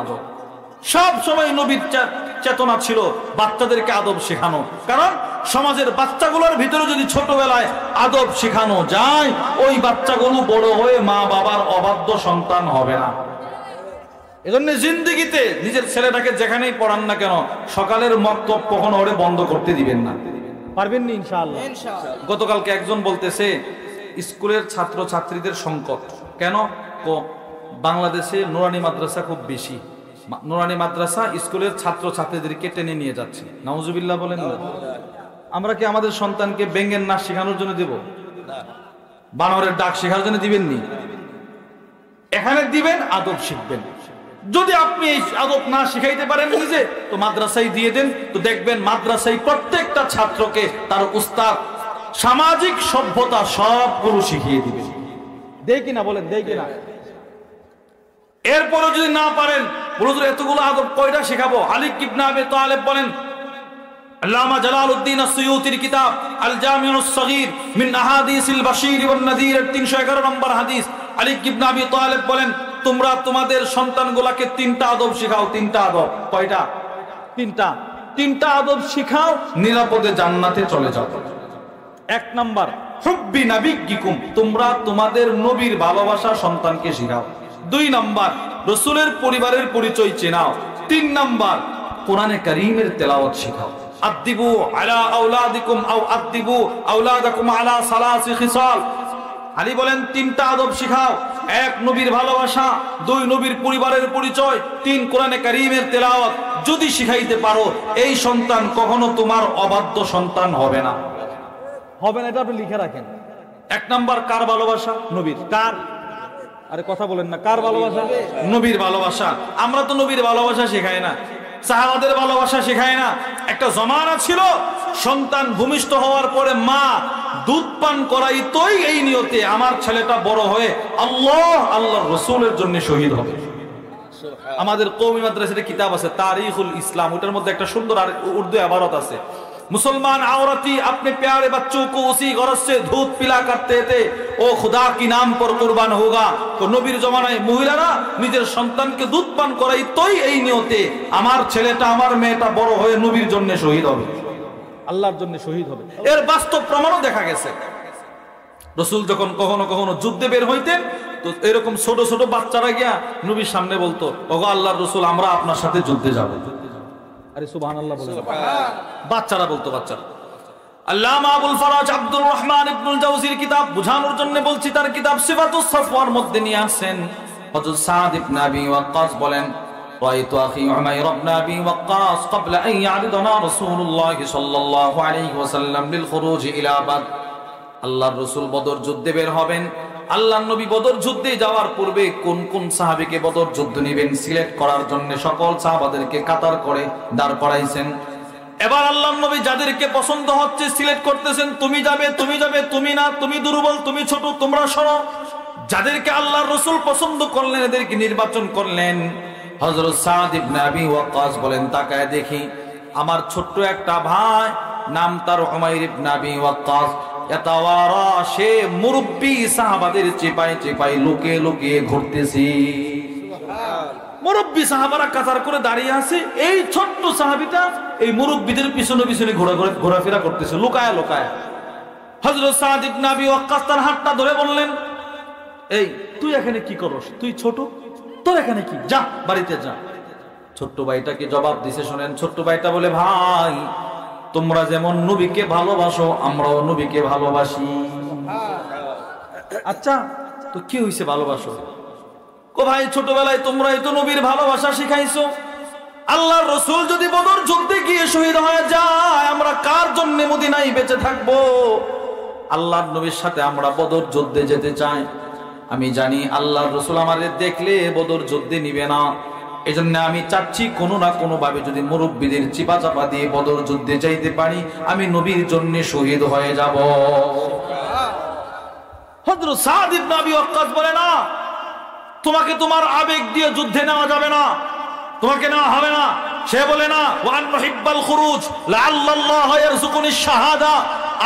সব সময় নবীর চেতনা ছিল বাচ্চাদেরকে আদব শেখানো, কারণ সমাজের বাচ্চাগুলোর ভিতরে যদি ছোটবেলায় আদব শেখানো যায়, ওই বাচ্চাগুলো বড় হয়ে মা বাবার অবাধ্য সন্তান হবে না। এজন্য জিন্দেগিতে নিজের ছেলেটাকে যেখানেই পড়ান না কেন, সকালের মক্তব কখনো ওরে বন্ধ করতে দিবেন না। পারবেন না ইনশাআল্লাহ। গতকালকে একজন বলতেছে স্কুলের ছাত্র ছাত্রীদের সংকট কেন, বাংলাদেশে নুরানি মাদ্রাসা খুব বেশি, নুরানি মাদ্রাসা স্কুলের ছাত্র ছাত্রীদেরকে টেনে নিয়ে যাচ্ছে। নাউজুবিল্লাহ বলেন না। আমরা কি আমাদের সন্তানকে ব্যঙ্গের নাচ শেখানোর জন্য দেব? বানরের ডাক শেখানোর জন্য দিবেননি। এখানে দিবেন, আদব শিখবেন। যদি আপনি এই আদব না শিখাইতে পারেন নিজে, তো মাদ্রাসায় দিয়ে দেন, তো দেখবেন মাদ্রাসায় প্রত্যেকটা ছাত্রকে তার উস্তাদ সামাজিক সভ্যতা সবগুলো শিখিয়ে দিবে। দেয় কিনা বলেন, দেয় কিনা? এরপরে যদি না পারেন, বলুন এতগুলো আদব কয়টা শেখাবো? আলী ইবনে আবি তালেব বলেন, আল্লামা জালালউদ্দিন আসসুয়ুতির কিতাব আল জামিউস সগীর মিন আহাদিসিল বাশীর ওয়ান নাযীর 311 নম্বর হাদিস, আলী ইবনে আবি তালেব বলেন, তোমরা তোমাদের সন্তানগুলোকে তিনটা আদব শিখাও। তিনটা আদব। কয়টা? তিনটা আদব শিখাও, নিরাপদে জান্নাতে চলে যাও। 1 নাম্বার, হুব্বি নাবিয়্যিকুম, তোমরা তোমাদের নবীর ভালোবাসা সন্তানকে শিখাও। 2 নাম্বার, রাসূলের পরিবারের পরিচয় চেনাও। 3 নাম্বার, কোরআনে কারীমের তেলাওয়াত শিখাও। আদিবু আলা আওলাদিকুম আও আদিবু আওলাদাকুম আলা সালাসি খিসাল। আলী বলেন, তিনটা আদব শিখাও। 1 নবীর ভালোবাসা, 2 নবীর পরিবারের পরিচয়, 3 কোরআনে কারীমের তেলাওয়াত। যদি শিখাইতে পারো, এই সন্তান কখনো তোমার অবাধ্য সন্তান হবে না। হবে না, এটা আপনি লিখে রাখেন। 1 নাম্বার, কার ভালোবাসা? নবীর। কার? আরে কথা বলেন না, কার ভালোবাসা? নবীর ভালোবাসা। আমরা তো নবীর ভালোবাসা শেখাই না, সাহাবাদের ভালোবাসা শেখাই না। একটা জমানা ছিল, সন্তান ভূমিষ্ঠ হওয়ার পরে মা দুধ পান করাইতই এই নিয়তে, আমার ছেলেটা বড় হয়ে আল্লাহর রাসূলের জন্য শহীদ হবে। আমাদের কওমি মাদ্রাসাতে কিতাব আছে তারিখুল ইসলাম, ওটার মধ্যে একটা সুন্দর আর উর্দু ইবারত আছে, मुसलमान औरती अपने प्यारे बच्चों को उसी गरज से दूध पिला करते थे, ओ खुदा की नाम पर कुर्बान होगा। तो नबीर जमानाয় মহিলারা নিজের সন্তানকে দুধ পান করাই তোই এই নিয়তে, আমার ছেলেটা আমার মেয়েটা বড় হয়ে নবীর জন্য শহীদ হবে, আল্লাহর জন্য শহীদ হবে। এর বাস্তব প্রমাণও দেখা গেছে। রাসূল যখন কখনো কখনো যুদ্ধে বের হইতেন, তো এরকম ছোট ছোট বাচ্চারা গিয়া নবীর সামনে বলতো, ওগো আল্লাহর রাসূল, আমরা আপনার সাথে যুদ্ধে যাব। আরে সুবহানাল্লাহ বলেন। বাচ্চারা বলতো, বাচ্চারা। আল্লামা আবুল ফরাজ আব্দুর রহমান ইবনুল জাওজির কিতাব বুঝানোর জন্য বলছি, তার কিতাব সিফাতুস সাফওয়ার মধ্যে নিয়ে আসেন, হযরত সাদ ইবনে আবি ওয়াক্কাস বলেন, রাআইতু আখি উমাইর ইবনে আবি ওয়াক্কাস ক্বাবলা আন ইয়ারিদানা রাসূলুল্লাহ সাল্লাল্লাহু আলাইহি ওয়াসাল্লাম লিল খুরুজ ইলা বাদ। আল্লাহর রাসূল বদর যুদ্ধে বের হবেন। আল্লাহর নবী বদর যুদ্ধে যাওয়ার পূর্বে কোন কোন সাহাবীকে বদর যুদ্ধ নেবেন সিলেক্ট করার জন্য সকল সাহাবাদেরকে কাতার করে দাঁড় করাইছেন। এবার আল্লাহর নবী যাদেরকে পছন্দ হচ্ছে সিলেক্ট করতেছেন, তুমি যাবে, তুমি যাবে, তুমি না, তুমি দুর্বল, তুমি ছোট, তোমরা সরো। যাদেরকে আল্লাহর রাসূল পছন্দ করলেন, এদেরকে নির্বাচন করলেন। হযরত সাদ ইবনে আবি ওয়াক্কাস বলেন, তাকায় দেখি আমার ছোট্ট একটা ভাই, নাম তার উমাইর ইবনে আবি ওয়াক্কাস, সে মুরব্বী সাহাবাদের চেপাই চেপাই লুকিয়ে লুকিয়ে ঘুরতেছি। মুরব্বী সাহাবারা কাতার করে দাঁড়িয়ে আছে, এই ছোট্ট সাহাবীটা এই মুরব্বীদের পিছনে পিছনে ঘোরাফেরা করতেছে লুকায়া লুকায়া। হযরত সাদ ইবনে আবি ওয়াক্কাস তার হাতটা ধরে বললেন, এই তুই এখানে কি করস? তুই ছোট, তোর এখানে কি? যা বাড়িতে যা। ছোট্ট ভাইটাকে জবাব দিছে, শোনেন। ছোট্ট ভাইটা বলে, ভাই তোমরা যেমন নবীকে ভালোবাসো আমরাও নবীকে ভালোবাসি। আচ্ছা তো কি হইছে ভালোবাসো? ও ভাই ছোটবেলায় তোমরাই তো নবীর ভালোবাসা শিখাইছো। আল্লাহর রাসূল যদি বদর যুদ্ধে গিয়ে শহীদ হয়ে যায়, আমরা কার জন্য মদিনায় বেঁচে থাকবো? আল্লাহর নবীর সাথে আমরা বদর যুদ্ধে যেতে চাই। আমি জানি আল্লাহর রাসূল আমাদের দেখলে বদর যুদ্ধে নিবে না, এজন্য আমি চাচ্ছি কোনো না কোনো ভাবে যদি মুরব্বীদের চিপা চাপা দিয়ে বদর যুদ্ধে যাইতে পারি, আমি নবীর জন্য শহীদ হয়ে যাব। হযরত সাদ ইবনে আবি ওয়াক্কাস বলে, না, তোমাকে তোমার আবেগ দিয়ে যুদ্ধে নেওয়া যাবে না, তোমাকে নেওয়া হবে না। সে বলে, না, ওয়ান নুহিব্বাল খুরুজ লাআল্লাল্লাহ ইয়ারযুকুনি শাহাদা,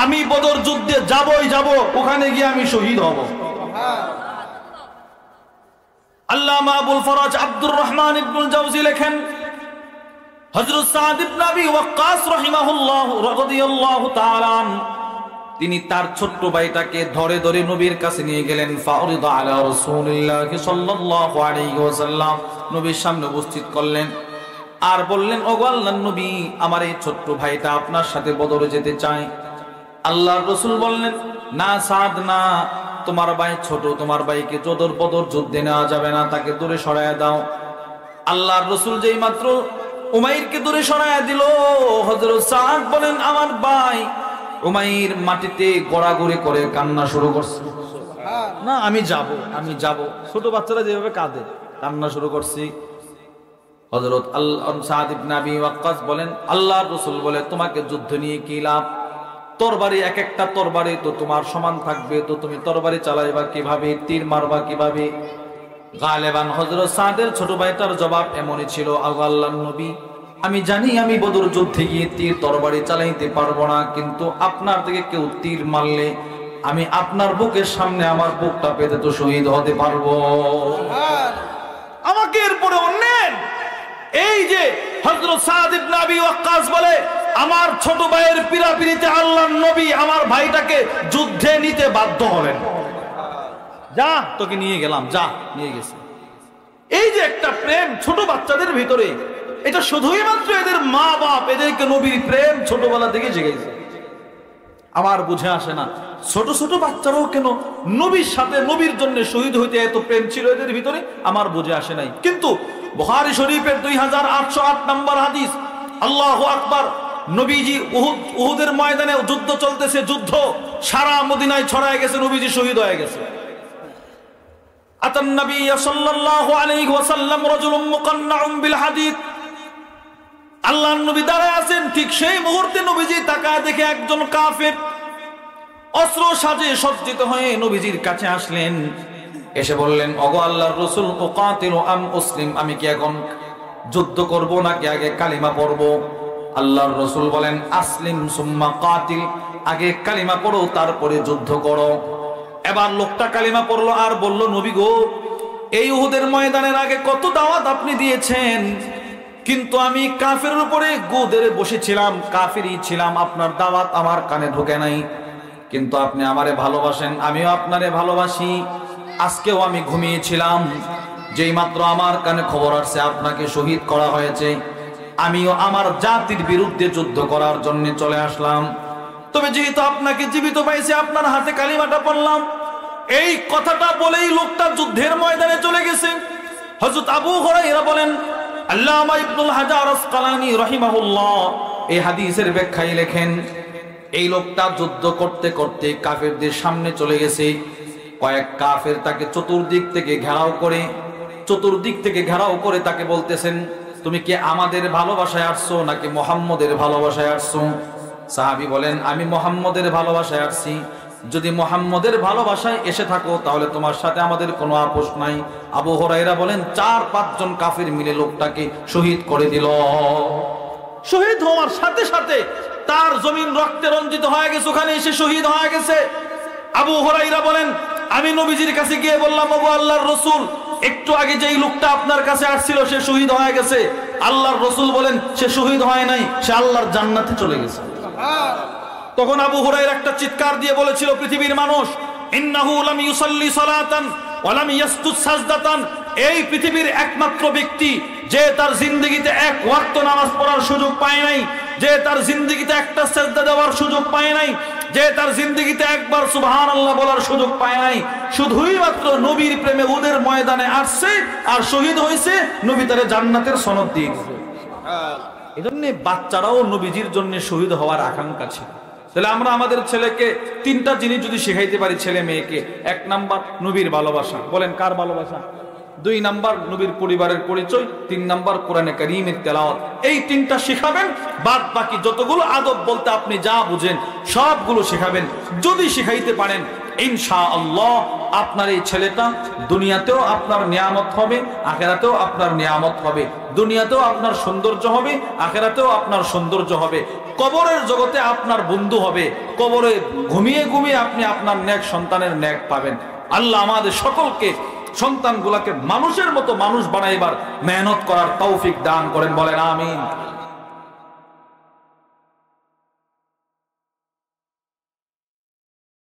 আমি বদর যুদ্ধে যাবই যাব, ওখানে গিয়ে আমি শহীদ হব। আল্লামা আবুল ফরাজ আব্দুর রহমান ইবনুল জাওজি লেখেন, হযরত সাদ ইবনে আবি ওয়াক্কাস রাহিমাহুল্লাহ রাদিয়াল্লাহু তাআলা তিনি তার ছোট্ট ভাইটাকে ধরে ধরে নবীর কাছে নিয়ে গেলেন। ফাউরিদা আলা রাসূলিল্লাহি সাল্লাল্লাহু আলাইহি ওয়াসাল্লাম, নবীর সামনে উপস্থিত করলেন আর বললেন, ওগো আল্লাহর নবী, আমার এই ছোট্ট ভাইটা আপনার সাথে বদরে যেতে চায়। আল্লাহর রাসূল বললেন, না সাদ, না, তোমার ভাই ছোট, তোমার ভাইকে বদর যুদ্ধে নেওয়া যাবে না, তাকে দূরে সরায়া দাও। আল্লাহর রাসূল যেই মাত্র উমাইরকে দূরে সরায়া দিল, হযরত সাদ বলেন, আমার ভাই উমাইর মাটিতে গড়াগড়ি করে কান্না শুরু করছে। না, আমি যাব, আমি যাব। ছোট বাচ্চারা যেভাবে কাঁদে, কান্না শুরু করছি। হযরত সাদ ইবনে আবি ওয়াক্কাস বলেন, আল্লাহর রাসূল বলে, তোমাকে যুদ্ধ নিয়ে কি লাভ? তরবারি এক একটা তরবারি তো তোমার সমান থাকবে, তো তুমি তরবারি চালাইবা কিভাবে? তীর মারবা কিভাবে? গালেবান হযরত সাদের ছোট ভাইটার জবাব এমনই ছিল, আল্লাহর নবী, আমি জানি আমি বদর যুদ্ধে গিয়ে তীর তরবারি চালাইতে পারবো না, কিন্তু আপনার থেকে কেউ তীর মারলে আমি আপনার বুকের সামনে আমার বুকটা পেতে তো শহীদ হতে পারবো। আমাকে এরপরে অন্যের এই যে হযরত সাদ ইবনে আবি ওয়াক্কাস বলে, আমার ছোট ভাইয়ের পিরাপিরিতে আল্লাহর নবী আমার ভাইটাকে যুদ্ধে নিতে বাধ্য হলেন। যা, তোকে নিয়ে গেলাম, যা, নিয়ে গেছে। এই যে একটা প্রেম ছোট বাচ্চাদের ভিতরে, এটা শুধুই মাত্র এদের মা বাপ এদেরকে নবীর প্রেম ছোটবেলা থেকে জেগেছে। আমার বুঝে আসে না ছোট ছোট বাচ্চারাও কেন নবীর সাথে নবীর জন্য শহীদ হইতে এত প্রেম ছিল এদের ভিতরে, আমার বুঝে আসে নাই। কিন্তু বুখারী শরীফের 2808 নম্বর হাদিস, আল্লাহু আকবার, নবীজি উহুদের ময়দানে যুদ্ধ চলতেছে, যুদ্ধ সারা মদিনায় ছড়ায় গেছে, নবীজি শহীদ হয়ে গেছে। আতান নবী সাল্লাল্লাহু আলাইহি ওয়াসাল্লাম রাজুলুম মুকান্নাউম বিল হাদিদ, আল্লাহর নবী দাঁড়ায় আছেন, ঠিক সেই মুহূর্তে নবীজি তাকায় দেখে একজন কাফের অস্ত্র সাজে সজ্জিত হয়ে নবীজির কাছে আসলেন। এসে বললেন, ওগো আল্লাহর রাসূল, উকাতিলু আম উসলিম, আমি কি এখন যুদ্ধ করব নাকি আগে কালিমা পড়ব? আল্লাহর রাসূল বলেন, আসলিম সুম্মা কাতিল, আগে কালিমা পড়ো তারপরে যুদ্ধ করো। এবার লোকটা কালিমা পড়লো আর বলল, নবী গো, এই উহুদের ময়দানের আগে কত দাওয়াত আপনি দিয়েছেন, কিন্তু আমি কাফেরের উপরে গোদরে বসেছিলাম, কাফেরই ছিলাম, আপনার দাওয়াত আমার কানে ঢোকে নাই। কিন্তু আপনি আমারে ভালোবাসেন, আমিও আপনারে ভালোবাসি। আজকেও আমি ঘুমিয়েছিলাম, যেই মাত্র আমার কানে খবর আসছে আপনাকে শহীদ করা হয়েছে, আমিও আমার জাতির বিরুদ্ধে যুদ্ধ করার জন্য চলে আসলাম। তবে যেহেতু আপনাকে জীবিত পাইছি, আপনার হাতে কালিমাটা পড়লাম। এই কথাটা বলেই লোকটা যুদ্ধের ময়দানে চলে গেছে। হযরত আবু হুরায়রা বলেন, আল্লামা ইবনুল হাজার আসকালানী রাহিমাহুল্লাহ এই হাদিসের ব্যাখ্যায় লেখেন, এই লোকটা যুদ্ধ করতে করতে কাফেরদের সামনে চলে গেছে। কয়েক কাফের তাকে চতুর্দিক থেকে ঘেরাও করে তাকে বলতেছেন, তুমি কি আমাদের ভালোবাসায় আসছো নাকি মুহাম্মদের ভালোবাসায় আসছো? সাহাবী বলেন, আমি মুহাম্মদের ভালোবাসায় আসছি। যদি মুহাম্মদের ভালোবাসায় এসে থাকো তাহলে তোমার সাথে আমাদের কোনো আপোষ নাই। আবু হুরায়রা বলেন, 4-5 জন কাফির মিলে লোকটাকে শহীদ করে দিল। শহীদ হওয়ার সাথে সাথে তার জমিন রক্তে রঞ্জিত হয়ে গেছে, ওখানে এসে শহীদ হয়ে গেছে। আবু হুরায়রা বলেন, আমি নবীজির কাছে গিয়ে বললাম, ওগো আল্লাহর রাসূল, একটু আগে যেই লোকটা আপনার কাছে আসছিল সে শহীদ হয়ে গেছে, আল্লাহর রাসূল বলেন সে শহীদ হয় নাই, সে আল্লাহর জান্নাতে চলে গেছে। তখন আবু হুরায়রা একটা চিৎকার দিয়ে বলেছিল, পৃথিবীর মানুষ, ইন্নাহু লাম ইউসাল্লি সালাতান ওয়া লাম ইয়াসজুদ সাজদাতান, এই পৃথিবীর একমাত্র ব্যক্তি যে তার জিন্দেগিতে এক ওয়াক্ত নামাজ পড়ার সুযোগ পায় নাই, যে তার জিন্দেগিতে একটা সিজদা দেওয়ার সুযোগ পায় নাই, যে তার জিন্দেগিতে একবার সুবহানাল্লাহ বলার সুযোগ পায় নাই, শুধুই মাত্র নবীর প্রেমে উদের ময়দানে আসছে আর শহীদ হয়েছে, নবী তারে জান্নাতের সনদ দিয়ে গেছে। এজন্য বাচ্চারাও নবীজির জন্য শহীদ হওয়ার আকাঙ্ক্ষা ছিল। তাহলে আমরা আমাদের ছেলেকে তিনটা জিনিস যদি শিখাইতে পারি ছেলে মেয়েকে, 1 নাম্বার নবীর ভালোবাসা, বলেন কার ভালোবাসা? 2 নাম্বার নবীর পরিবারের পরিচয়, 3 নাম্বার কোরআনে কারীমের তেলাওয়াত। এই তিনটা শিখাবেন, বাদ বাকি যতগুলো আদব বলতে আপনি যা বুঝেন সবগুলো শিখাবেন। যদি শিখাইতে পারেন ইনশাআল্লাহ আপনার এই ছেলেটা দুনিয়াতেও আপনার নিয়ামত হবে, আখিরাতেও আপনার নিয়ামত হবে। দুনিয়াতেও আপনার সৌন্দর্য হবে, আখিরাতেও আপনার সৌন্দর্য হবে। কবরের জগতে আপনার বন্ধু হবে, কবরে ঘুমিয়ে ঘুমিয়ে আপনি আপনার নেক সন্তানের নেক পাবেন। আল্লাহ আমাদের সকলকে সন্তানগুলাকে মানুষের মতো মানুষ বানাইবার মেহনত করার তৌফিক দান করেন, বলেন আমিন।